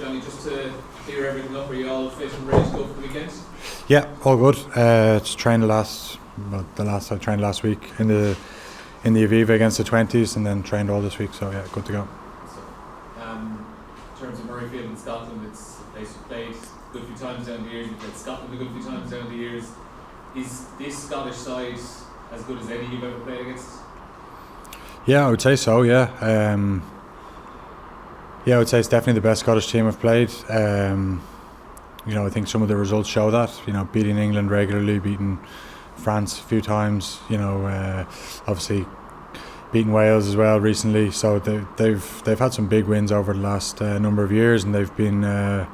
Johnny, just to clear everything up, are you all fit and ready to go for the weekend? Yeah, all good. Just trained the last I trained last week in the Aviva against the 20s, and then trained all this week. So yeah, good to go. So, in terms of Murrayfield in Scotland, it's a place you've played a good few times down the years. You've played Scotland a good few times down the years. Is this Scottish side as good as any you've ever played against? Yeah, I would say so. Yeah, I would say it's definitely the best Scottish team I've played. I think some of the results show that. Beating England regularly, beating France a few times. Obviously beating Wales as well recently. So they've had some big wins over the last number of years, and they've been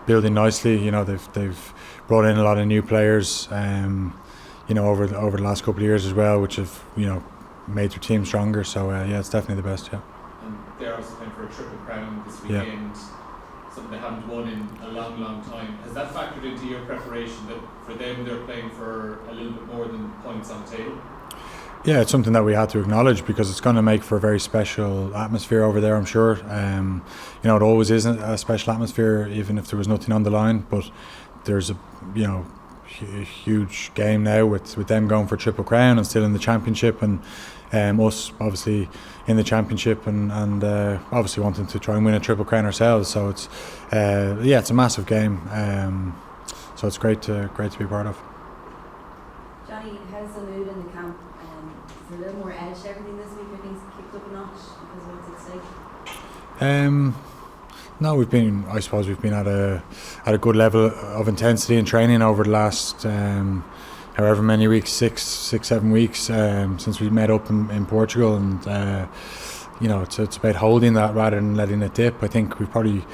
building nicely. They've brought in a lot of new players. Over the last couple of years as well, which have made their team stronger. So it's definitely the best. Yeah. And they're also playing for a triple crown this weekend. Yeah. Something they haven't won in a long time. Has that factored into your preparation, that for them they're playing for a little bit more than points on the table? Yeah, it's something that we had to acknowledge, because it's going to make for a very special atmosphere over there, I'm sure. It always is a special atmosphere, even if there was nothing on the line. But there's a huge game now with them going for Triple Crown and still in the championship, and us obviously in the championship, and obviously wanting to try and win a Triple Crown ourselves. So it's it's a massive game. So it's great to be part of. Johnny, how's the mood in the camp? Is there a little more edge to everything this week? Are things kicked up a notch because of what's at stake? No, we've been at a good level of intensity and training over the last however many weeks, 6-7 weeks since we met up in Portugal, and it's about holding that rather than letting it dip. I think we've probably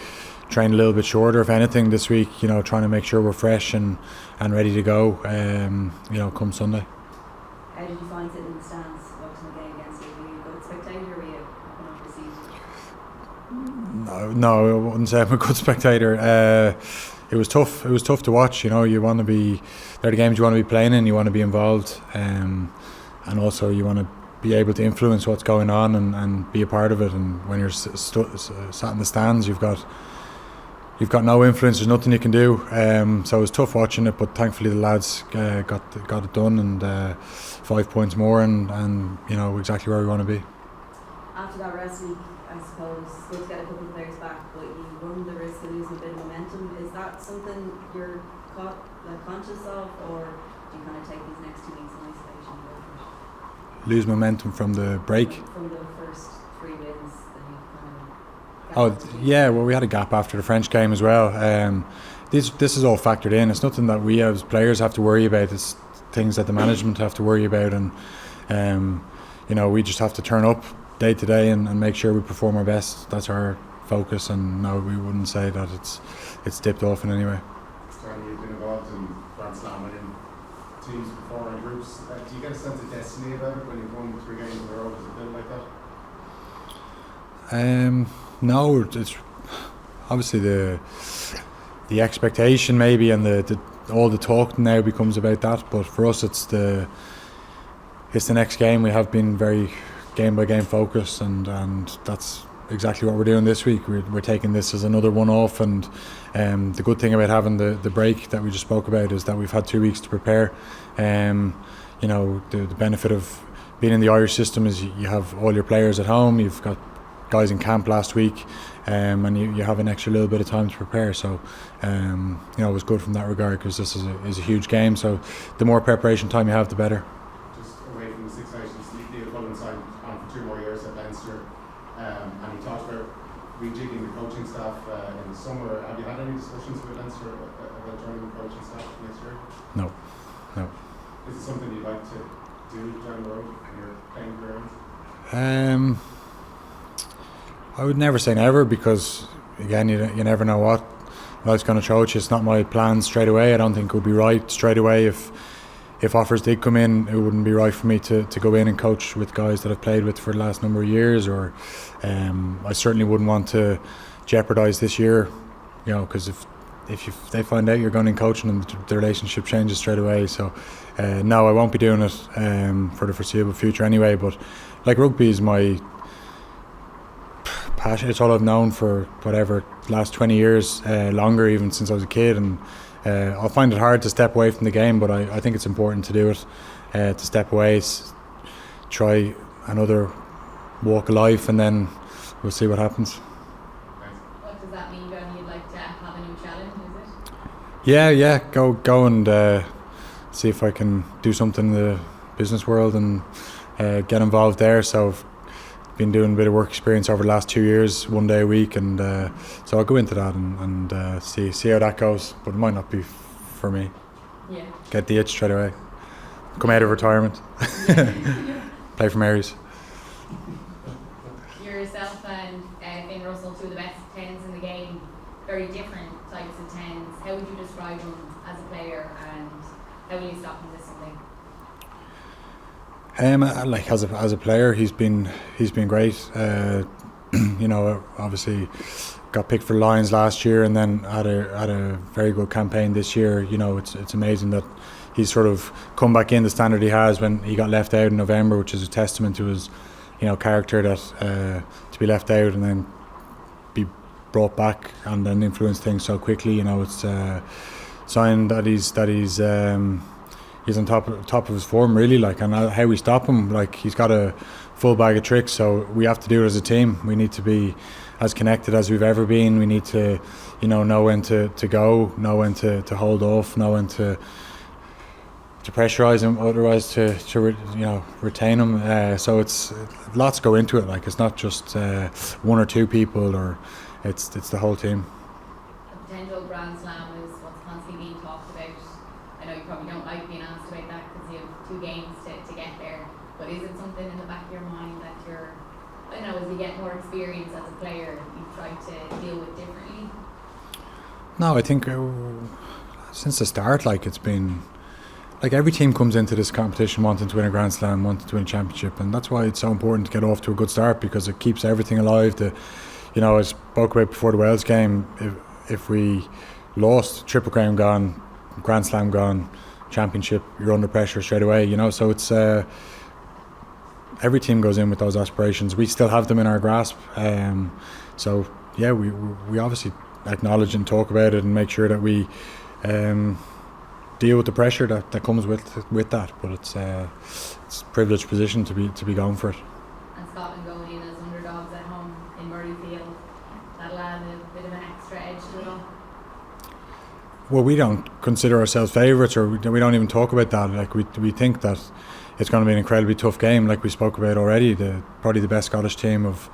trained a little bit shorter, if anything, this week. Trying to make sure we're fresh and ready to go. Come Sunday. How did you find sitting in the stands watching the game against you? Were you a good spectator, or were you hopping off the seat? No, I wouldn't say I'm a good spectator. It was tough. It was tough to watch. You want to be. They're the games you want to be playing in. You want to be involved, and also you want to be able to influence what's going on and be a part of it. And when you're sat in the stands, you've got no influence. There's nothing you can do. So it was tough watching it, but thankfully the lads got it done, and 5 points more, and exactly where we want to be. After that rest week, I suppose it's good to get a couple of players back, but you run the risk of losing a bit of momentum. Is that something you're conscious of, or do you kind of take these next 2 weeks in isolation? Lose momentum from the break? From the first 3 wins, then you well, we had a gap after the French game as well. This is all factored in. It's nothing that we as players have to worry about. It's things that the management have to worry about, and we just have to turn up day to day and make sure we perform our best. That's our focus, and no, we wouldn't say that it's dipped off in any way. Charlie, you've been involved in Grand Slam winning teams before in groups. Do you get a sense of destiny about it when you've won 3 games in a row? Does it feel like that? No, it's obviously the expectation maybe, and all the talk now becomes about that. But for us, it's the next game. We have been very game by game focused, and that's exactly what we're doing this week. We're taking this as another one off, and the good thing about having the break that we just spoke about is that we've had 2 weeks to prepare. The benefit of being in the Irish system is you have all your players at home. You've got guys in camp last week, and you have an extra little bit of time to prepare. So it was good from that regard, because this is a huge game. So the more preparation time you have, the better. Just away from the Six Nations, Neil Cullen signed on for 2 more years at Leinster, and he talked about rejigging the coaching staff in the summer. Have you had any discussions with Leinster about joining the coaching staff next year? No. Is it something you'd like to do down the road when you're playing ground? I would never say never, because again, you never know what life's going to throw at you. It's not my plan straight away. I don't think it would be right straight away. If offers did come in, it wouldn't be right for me to go in and coach with guys that I've played with for the last number of years, or I certainly wouldn't want to jeopardise this year, because if they find out you're going in coaching them, the relationship changes straight away. So no, I won't be doing it for the foreseeable future anyway. But like, rugby is my passion. It's all I've known for whatever last 20 years, longer even since I was a kid. And I'll find it hard to step away from the game, but I think it's important to do it. To step away, try another walk of life, and then we'll see what happens. What does that mean, Johnny? You'd like to have a new challenge, is it? Yeah. Go and see if I can do something in the business world and get involved there. So I've been doing a bit of work experience over the last 2 years, 1 day a week, and so I'll go into that and see how that goes. But it might not be for me. Yeah. Get the itch straight away. Come out of retirement. Play for Mary's. Yourself and Finn Russell, two of the best 10s in the game, very different types of 10s. How would you describe him as a player, and how will you stop him this Sunday? Like as a player, he's been great. You know, obviously got picked for Lions last year, and then had a very good campaign this year. You know, it's amazing that he's sort of come back in the standard he has when he got left out in November, which is a testament to his, you know, character, that to be left out and then be brought back and then influence things so quickly. You know, it's a sign that he's on top of his form, really. Like, and how we stop him, like, he's got a full bag of tricks, so we have to do it as a team. We need to be as connected as we've ever been. We need to, you know when to go, know when to hold off, know when to pressurise him, otherwise to retain him. So it's lots go into it. Like, it's not just one or two people, or it's the whole team. A potential Grand Slam is what's constantly being talked about. I know you probably don't like being asked about that because you have 2 games to get there, but is it something in the back of your mind that you're, I don't know, as you get more experience as a player, you try to deal with differently? No, I think since the start, like, it's been like every team comes into this competition wanting to win a Grand Slam, wanting to win a championship, and that's why it's so important to get off to a good start, because it keeps everything alive. You know, I spoke about before the Wales game, if we lost, Triple Crown gone, Grand Slam gone, championship, you're under pressure straight away, you know. So it's every team goes in with those aspirations. We still have them in our grasp, so yeah, we obviously acknowledge and talk about it and make sure that we deal with the pressure that comes with that. But it's a privileged position to be going for it. And Scotland going in as underdogs at home in Murrayfield, that'll add a bit of an extra edge to it all. Well, we don't consider ourselves favourites, or we don't even talk about that. Like, we think that it's going to be an incredibly tough game, like we spoke about already. Probably the best Scottish team of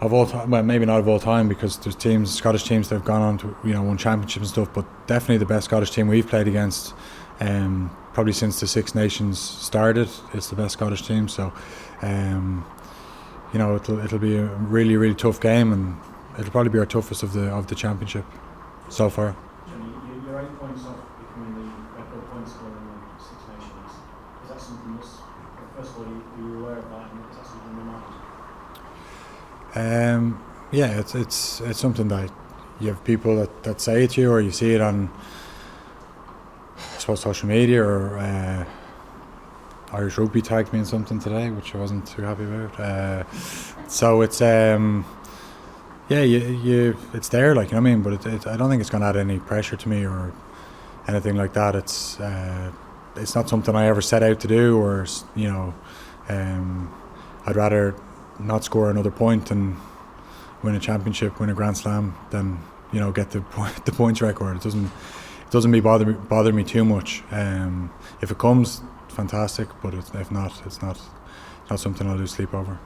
all time. Well, maybe not of all time, because there's Scottish teams that have gone on to, you know, won championships and stuff, but definitely the best Scottish team we've played against, probably since the Six Nations started. It's the best Scottish team, so you know, it'll be a really, really tough game, and it'll probably be our toughest of the championship so far. You're 8 points off becoming the record point scorer in the Six Nations. Is that something that's, first of all, are you aware of that, and is that something in your mind? Yeah, it's something that you have people that say it to you, or you see it on, I suppose, social media, or Irish Rugby tagged me in something today, which I wasn't too happy about. So it's yeah, it's there, like, you know what I mean. But I don't think it's going to add any pressure to me or anything like that. It's not something I ever set out to do, or, you know, I'd rather not score another point and win a championship, win a Grand Slam, than, you know, get the points record. It doesn't bother me too much. If it comes, fantastic, but if not, it's not something I'll lose sleep over.